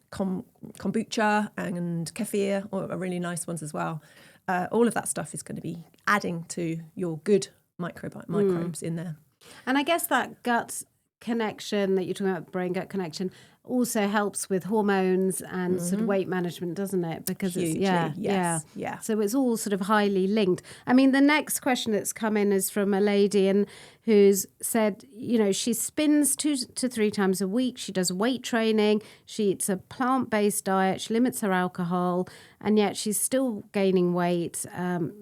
kombucha and kefir are really nice ones as well. All of that stuff is going to be adding to your good microbes in there. And I guess that gut connection that you're talking about, brain-gut connection, also helps with hormones and sort of weight management, doesn't it? Because hugely, it's yeah. So it's all sort of highly linked. I mean, the next question that's come in is from a lady and who's said, she spins 2 to 3 times a week. She does weight training. She eats a plant-based diet. She limits her alcohol, and yet she's still gaining weight,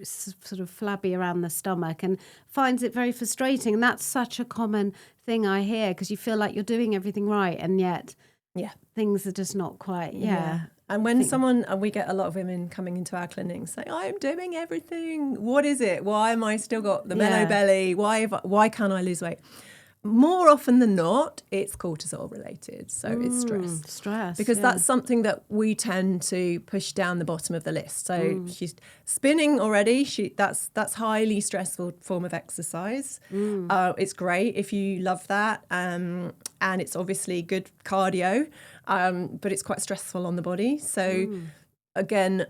sort of flabby around the stomach, and finds it very frustrating. And that's such a common thing I hear, because you feel like you're doing everything right, and yet things are just not quite, And when we get a lot of women coming into our clinic saying, I'm doing everything. What is it? Why am I still got the mellow belly? Why can't I lose weight? More often than not, it's cortisol related. So it's stress. Because that's something that we tend to push down the bottom of the list. So she's spinning already. That's highly stressful form of exercise. It's great if you love that. And it's obviously good cardio, but it's quite stressful on the body. So again,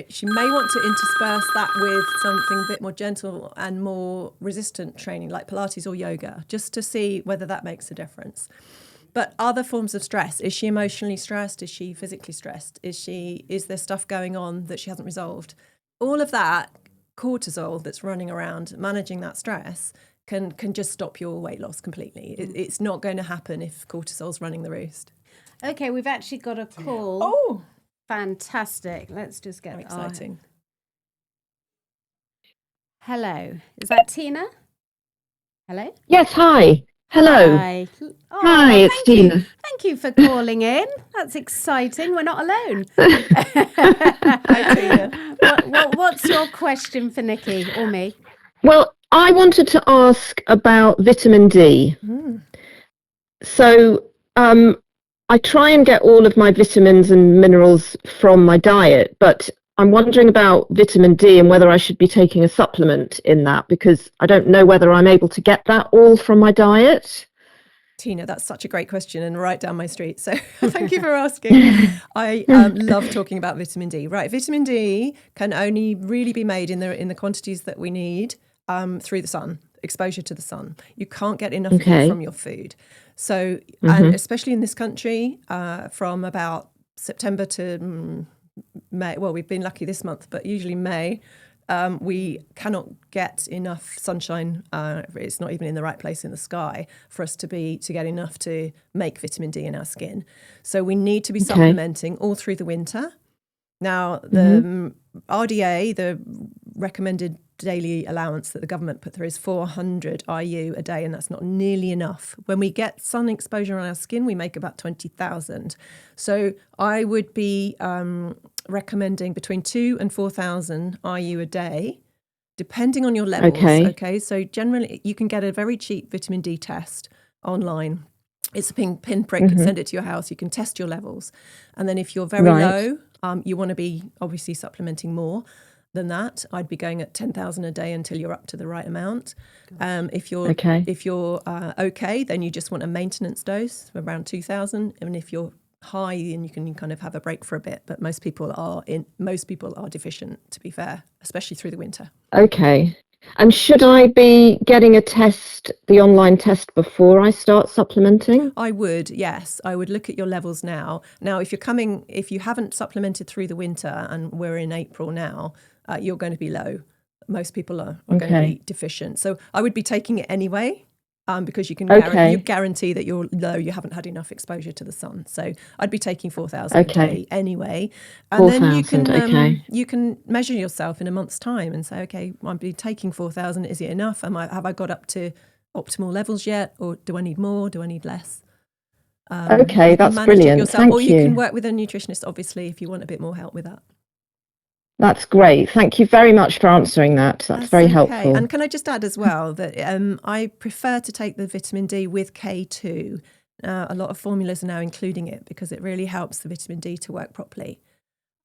she may want to intersperse that with something a bit more gentle and more resistant training, like Pilates or yoga, just to see whether that makes a difference. But other forms of stress, is she emotionally stressed? Is she physically stressed? Is there stuff going on that she hasn't resolved? All of that cortisol that's running around, managing that stress, can just stop your weight loss completely. It's not going to happen if cortisol's running the roost. Okay, we've actually got a call. Oh, fantastic. Let's just get exciting. Hello. Is that Tina? Hello? Yes, hi. Hello. Hi. Hi, it's Tina. Thank you for calling in. That's exciting. We're not alone. Hi, Tina. What's your question for Nicki or me? Well, I wanted to ask about vitamin D. So I try and get all of my vitamins and minerals from my diet, but I'm wondering about vitamin D and whether I should be taking a supplement in that, because I don't know whether I'm able to get that all from my diet. Tina, that's such a great question and right down my street. So thank you for asking. I love talking about vitamin D. Right, vitamin D can only really be made in the quantities that we need through the sun, exposure to the sun. You can't get enough of it from your food. So, and especially in this country, from about September to May, well, we've been lucky this month, but usually May, we cannot get enough sunshine. It's not even in the right place in the sky for us to get enough to make vitamin D in our skin. So we need to be supplementing all through the winter. Now, the RDA, the recommended daily allowance that the government put through, is 400 IU a day, and that's not nearly enough. When we get sun exposure on our skin, we make about 20,000. So I would be recommending between 2,000 and 4,000 IU a day, depending on your levels. Okay. So generally, you can get a very cheap vitamin D test online. It's a pinprick, send it to your house. You can test your levels. And then if you're very low, you want to be obviously supplementing more than that. I'd be going at 10,000 a day until you're up to the right amount. If you're okay, then you just want a maintenance dose of around 2,000. And if you're high, then you can kind of have a break for a bit. But most people are deficient, to be fair, especially through the winter. Okay. And should I be getting a test, the online test, before I start supplementing? I would, yes. I would look at your levels now. Now, if you haven't supplemented through the winter, and we're in April now, you're going to be low. Most people are going to be deficient. So I would be taking it anyway, because you can you guarantee that you haven't had enough exposure to the sun. So I'd be taking 4,000 a day anyway. And then you can measure yourself in a month's time and say, okay, I'll be taking 4,000. Is it enough? Have I got up to optimal levels yet? Or do I need more? Do I need less? That's brilliant. Thank you. Or you can work with a nutritionist, obviously, if you want a bit more help with that. That's great. Thank you very much for answering that. That's very helpful. And can I just add as well that I prefer to take the vitamin D with K2. A lot of formulas are now including it because it really helps the vitamin D to work properly.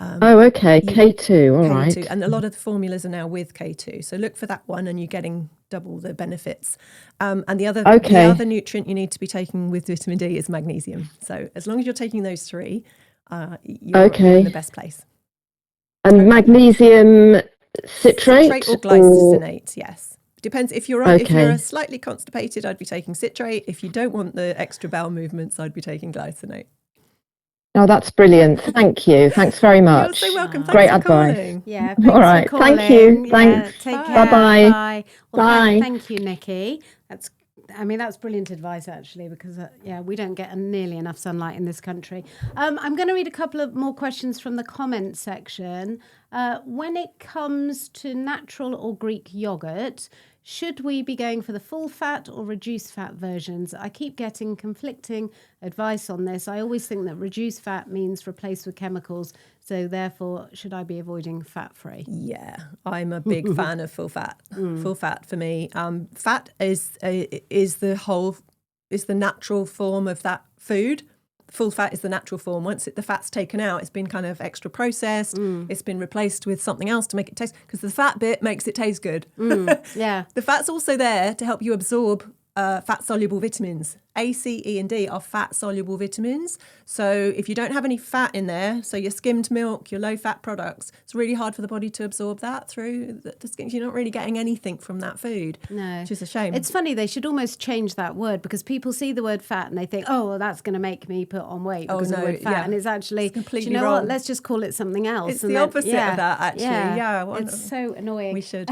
K2, all right. K2, and a lot of the formulas are now with K2. So look for that one and you're getting double the benefits. And the other nutrient you need to be taking with vitamin D is magnesium. So as long as you're taking those three, you're in the best place. And magnesium citrate or glycinate, yes. Depends. If you're slightly constipated, I'd be taking citrate. If you don't want the extra bowel movements, I'd be taking glycinate. Oh, that's brilliant. Thank you. Thanks very much. You're so welcome. Great Thanks for advice. calling. Yeah, thanks all right. for calling. Thank you. Thanks. Take care. Bye-bye. Bye. Well, Bye. Thank you, Nicki. That's brilliant advice, actually, because, we don't get nearly enough sunlight in this country. I'm going to read a couple of more questions from the comment section. When it comes to natural or Greek yogurt, should we be going for the full fat or reduced fat versions? I keep getting conflicting advice on this. I always think that reduced fat means replaced with chemicals. So therefore, should I be avoiding fat-free? Yeah, I'm a big fan of full fat. Full fat for me. Fat is the natural form of that food. Full fat is the natural form. Once the fat's taken out, it's been kind of extra processed. It's been replaced with something else to make it taste, because the fat bit makes it taste good. Yeah. The fat's also there to help you absorb fat-soluble vitamins. A, C, E, and D are fat-soluble vitamins. So if you don't have any fat in there, so your skimmed milk, your low-fat products, it's really hard for the body to absorb that through the skin. You're not really getting anything from that food, which is a shame. It's funny, they should almost change that word, because people see the word fat and they think, oh, well, that's going to make me put on weight because of the word fat. Yeah. And it's actually, completely do you know wrong. what? Let's just call it something else. It's the opposite of that, actually. Yeah. It's so annoying. We should.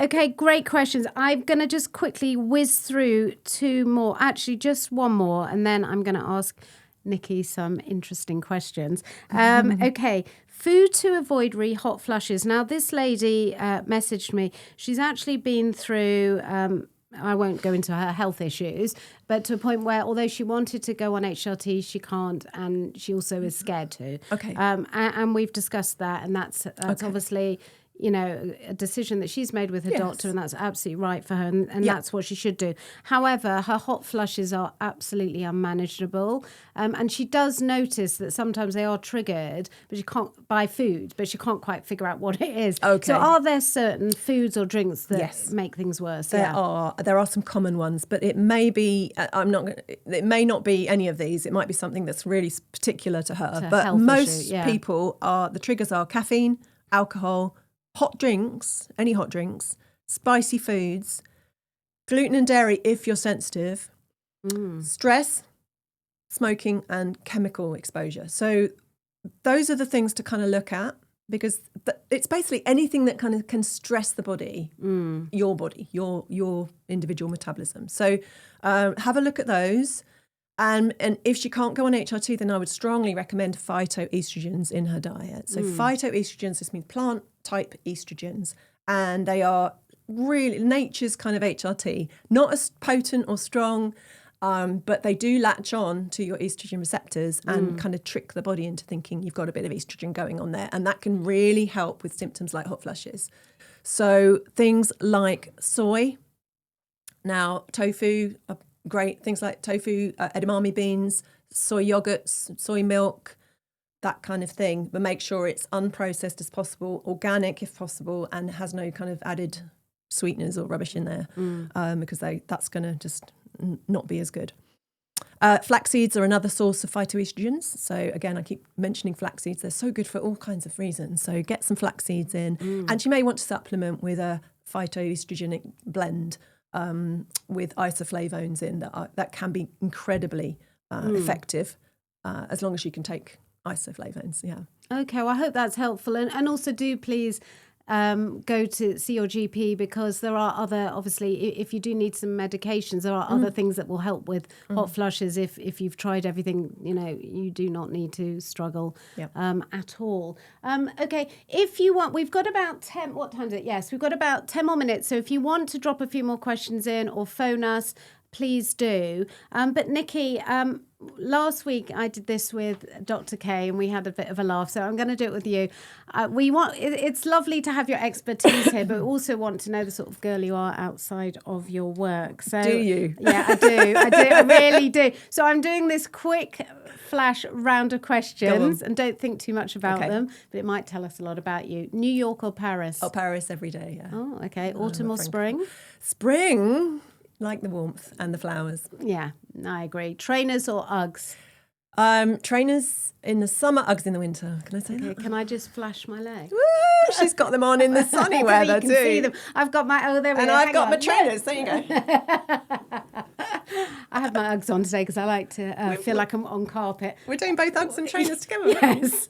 Okay, great questions. I'm going to just quickly whiz through two more, actually just one more, and then I'm going to ask Nicki some interesting questions. Okay, food to avoid hot flushes. Now, this lady messaged me. She's actually been through, I won't go into her health issues, but to a point where although she wanted to go on HRT, she can't, and she also is scared to. Okay. And we've discussed that, and that's obviously, a decision that she's made with her doctor, and that's absolutely right for her, and that's what she should do. However, her hot flushes are absolutely unmanageable, and she does notice that sometimes they are triggered, but she can't by food, but she can't quite figure out what it is. Okay. So are there certain foods or drinks that make things worse? There are some common ones, but it may be, it may not be any of these. It might be something that's really particular to her. But most people the triggers are caffeine, alcohol, hot drinks, any hot drinks, spicy foods, gluten and dairy if you're sensitive, stress, smoking, and chemical exposure. So those are the things to kind of look at, because it's basically anything that kind of can stress the body, your body, your individual metabolism. So have a look at those. And if she can't go on HRT, then I would strongly recommend phytoestrogens in her diet. So phytoestrogens, this means plant-type estrogens, and they are really nature's kind of HRT. Not as potent or strong, but they do latch on to your estrogen receptors and kind of trick the body into thinking you've got a bit of estrogen going on there. And that can really help with symptoms like hot flushes. So things like soy. Now, tofu, great. Things like tofu, edamame beans, soy yogurts, soy milk, that kind of thing. But make sure it's unprocessed as possible, organic if possible, and has no kind of added sweeteners or rubbish in there, because that's going to just not be as good. Flax seeds are another source of phytoestrogens. So again, I keep mentioning flax seeds. They're so good for all kinds of reasons. So get some flax seeds in. And you may want to supplement with a phytoestrogenic blend with isoflavones in that can be incredibly effective, as long as you can take isoflavones. Yeah. Okay, well, I hope that's helpful. And also do please go to see your GP, because there are other, obviously, if you do need some medications, there are other things that will help with hot flushes. If you've tried everything, you do not need to struggle at all. Okay, if you want, we've got about 10, what time is it? Yes, we've got about 10 more minutes. So if you want to drop a few more questions in or phone us, please do. But Nicki, last week I did this with Dr. K and we had a bit of a laugh. So I'm going to do it with you. It's lovely to have your expertise here, but we also want to know the sort of girl you are outside of your work. So do you? Yeah, I do. I really do. So I'm doing this quick flash round of questions, and don't think too much about them, but it might tell us a lot about you. New York or Paris? Oh, Paris every day, yeah. Oh, okay. Autumn or spring? Spring. Like the warmth and the flowers. Yeah, I agree. Trainers or Uggs? Trainers in the summer, Uggs in the winter. Can I say that? Can I just flash my leg? Woo, she's got them on in the sunny weather too. You can see them. I've got my, there we go. And I've got my trainers. There you go. I have my Uggs on today because I like to feel like I'm on carpet. We're doing both Uggs and trainers together. Yes.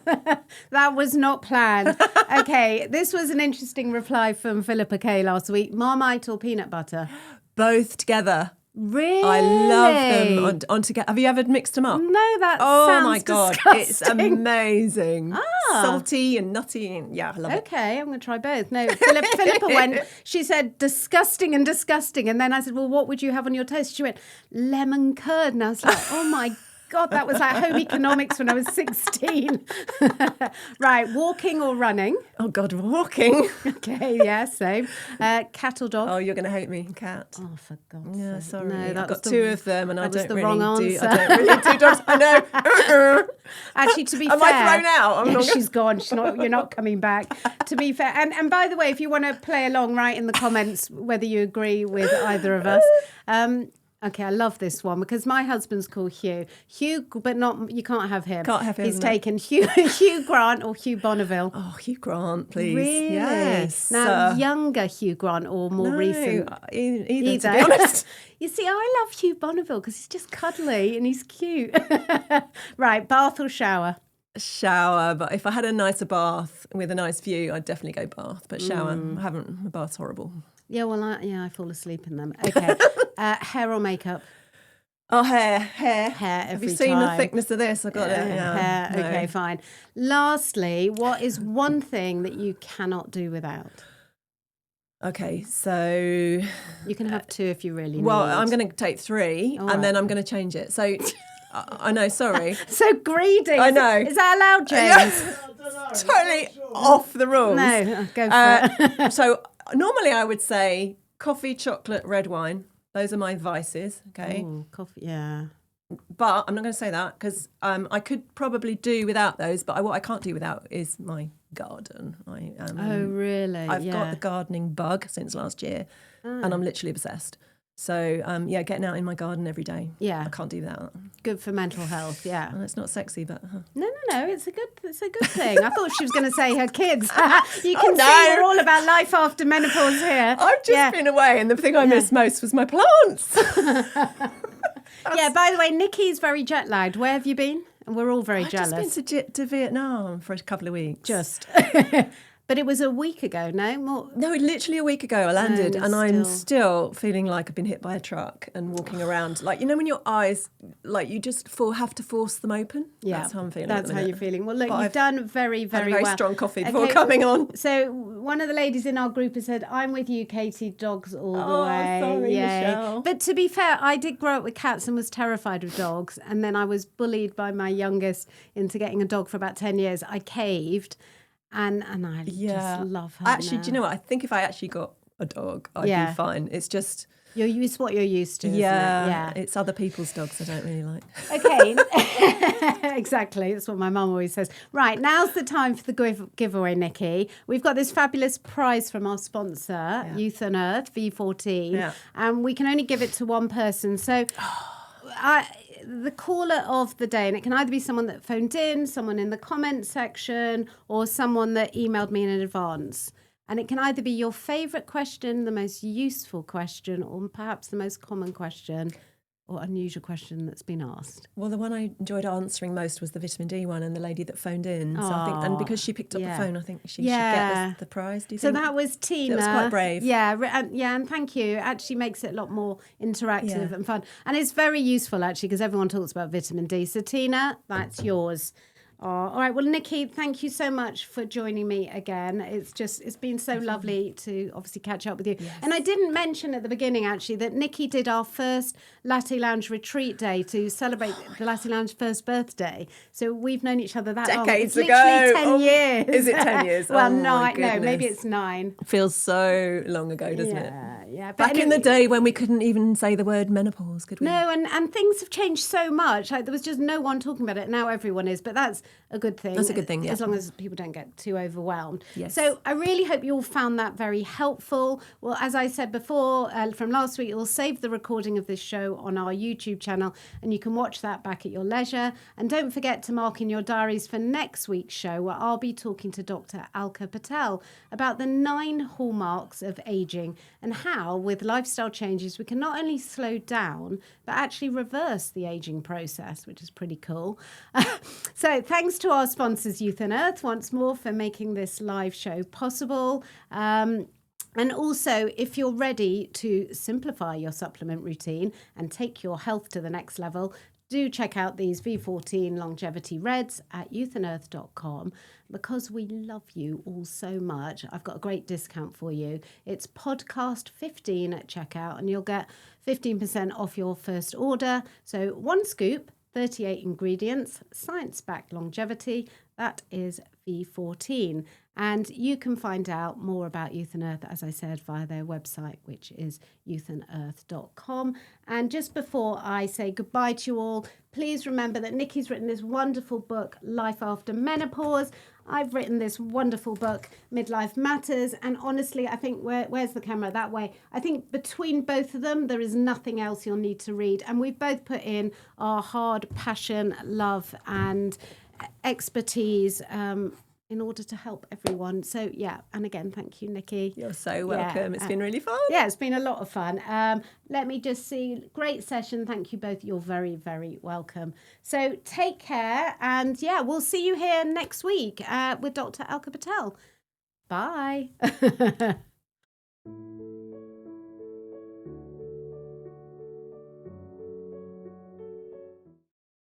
That was not planned. Okay, this was an interesting reply from Philippa K last week. Marmite or peanut butter? Both together. Really? I love them on together. Have you ever mixed them up? No, that oh sounds my God, disgusting. it's amazing. Salty and nutty. And yeah, I love it. Okay, I'm going to try both. No, Philippa went, she said, disgusting and disgusting. And then I said, well, what would you have on your toast? She went, lemon curd. And I was like, oh my God, that was like home economics when I was 16. Right, walking or running? Oh God, walking. Okay, yeah, same. Cat or dog? Oh, you're going to hate me, cat. Oh, for God's sake. Yeah, sorry. No, I've got two of them and I don't really wrong do. answer. I don't really do dogs. I know. Actually, to be Am fair, I thrown out? Yeah, she's gone. She's not. You're not coming back. To be fair, and by the way, if you want to play along, write in the comments whether you agree with either of us. Okay, I love this one because my husband's called Hugh. Hugh, but not, you can't have him. Can't have him. He's taken Hugh Grant or Hugh Bonneville. Oh, Hugh Grant, please. Really? Yes. Now, younger Hugh Grant or more recent? Either, to be honest. You see, I love Hugh Bonneville because he's just cuddly and he's cute. Right, bath or shower? Shower, but if I had a nicer bath with a nice view, I'd definitely go bath. But shower, I haven't. My bath's horrible. Yeah, well, I fall asleep in them. Okay. Hair or makeup? Oh, hair. Hair every Have you seen the thickness of this? I got it. Hair. No. Okay, fine. Lastly, what is one thing that you cannot do without? Okay, so you can have two if you really need. Well, I'm going to take three, and then I'm going to change it. So I know, sorry. So greedy. I know. Is that allowed, James? Totally off the rules. No, go for it. So normally I would say coffee, chocolate, red wine. Those are my vices, okay? Ooh, coffee, yeah. But I'm not going to say that because I could probably do without those. But what I can't do without is my garden. Oh, really? I've got the gardening bug since last year, and I'm literally obsessed. So, getting out in my garden every day. Yeah. I can't do that. Good for mental health, yeah. And it's not sexy, but... No, it's a good thing. I thought she was going to say her kids. You can see we're all about life after menopause here. I've just been away, and the thing I missed most was my plants. Yeah, by the way, Nicki's very jet-lagged. Where have you been? And we're all very jealous. I've just been to Vietnam for a couple of weeks. Just. But it was a week ago, no? More? No, literally a week ago I landed and I'm still feeling like I've been hit by a truck and walking around. Like, you know when your eyes, like you just have to force them open? Yeah. That's how I'm feeling. That's how you're feeling. Well, look, you've done very, very well. well. Strong coffee before coming on. So one of the ladies in our group has said, I'm with you, Katie, dogs all the way. Sorry, Michelle. But to be fair, I did grow up with cats and was terrified of dogs. And then I was bullied by my youngest into getting a dog for about 10 years. I caved. And I just love her. Actually, now. do you know what? I think if I actually got a dog, I'd be fine. It's just... It's what you're used to, isn't it? Yeah, it's other people's dogs I don't really like. Okay, exactly. That's what my mum always says. Right, now's the time for the giveaway, Nicki. We've got this fabulous prize from our sponsor, Youth on Earth, V14, and we can only give it to one person. So... the caller of the day, and it can either be someone that phoned in, someone in the comments section, or someone that emailed me in advance. And it can either be your favourite question, the most useful question, or perhaps the most common question. or unusual question that's been asked? Well, the one I enjoyed answering most was the vitamin D one, and the lady that phoned in. So I think, and because she picked up the phone, I think she should get the prize. Do you think? So that was Tina. It was quite brave. And thank you. It actually makes it a lot more interactive and fun, and it's very useful actually because everyone talks about vitamin D. So Tina, that's yours. All right. Well, Nicki, thank you so much for joining me again. It's been so lovely to obviously catch up with you. Yes. And I didn't mention at the beginning, actually, that Nicki did our first Latte Lounge retreat day to celebrate the Latte Lounge first birthday. So we've known each other that decades long. It's ago. Literally 10 years. Is it 10 years? Well, no, maybe it's 9. Feels so long ago, doesn't it? Yeah. Back in the day when we couldn't even say the word menopause, could we? No, and things have changed so much. Like, there was just no one talking about it. Now everyone is, but that's a good thing. That's a good thing, yeah. As long as people don't get too overwhelmed. Yes. So I really hope you all found that very helpful. Well, as I said before, from last week, we'll save the recording of this show on our YouTube channel, and you can watch that back at your leisure. And don't forget to mark in your diaries for next week's show, where I'll be talking to Dr. Alka Patel about the 9 hallmarks of aging and how, with lifestyle changes, we can not only slow down, but actually reverse the aging process, which is pretty cool. So thanks to our sponsors, Youth and Earth, once more for making this live show possible. And also, if you're ready to simplify your supplement routine and take your health to the next level, do check out these V14 Longevity Reds at youthandearth.com. Because we love you all so much, I've got a great discount for you. It's podcast 15 at checkout, and you'll get 15% off your first order. So 1 scoop, 38 ingredients, science-backed longevity. That is V14. And you can find out more about Youth and Earth, as I said, via their website, which is youthandearth.com. And just before I say goodbye to you all, please remember that Nicki's written this wonderful book, Life After Menopause. I've written this wonderful book, Midlife Matters. And honestly, I think, where's the camera? That way. I think between both of them, there is nothing else you'll need to read. And we've both put in our hard passion, love, and expertise in order to help everyone. So, and again, thank you, Nicki. You're so welcome. It's been really fun. Yeah, it's been a lot of fun. Let me just see. Great session. Thank you both. You're very, very welcome. So take care. And we'll see you here next week with Dr. Alka Patel. Bye.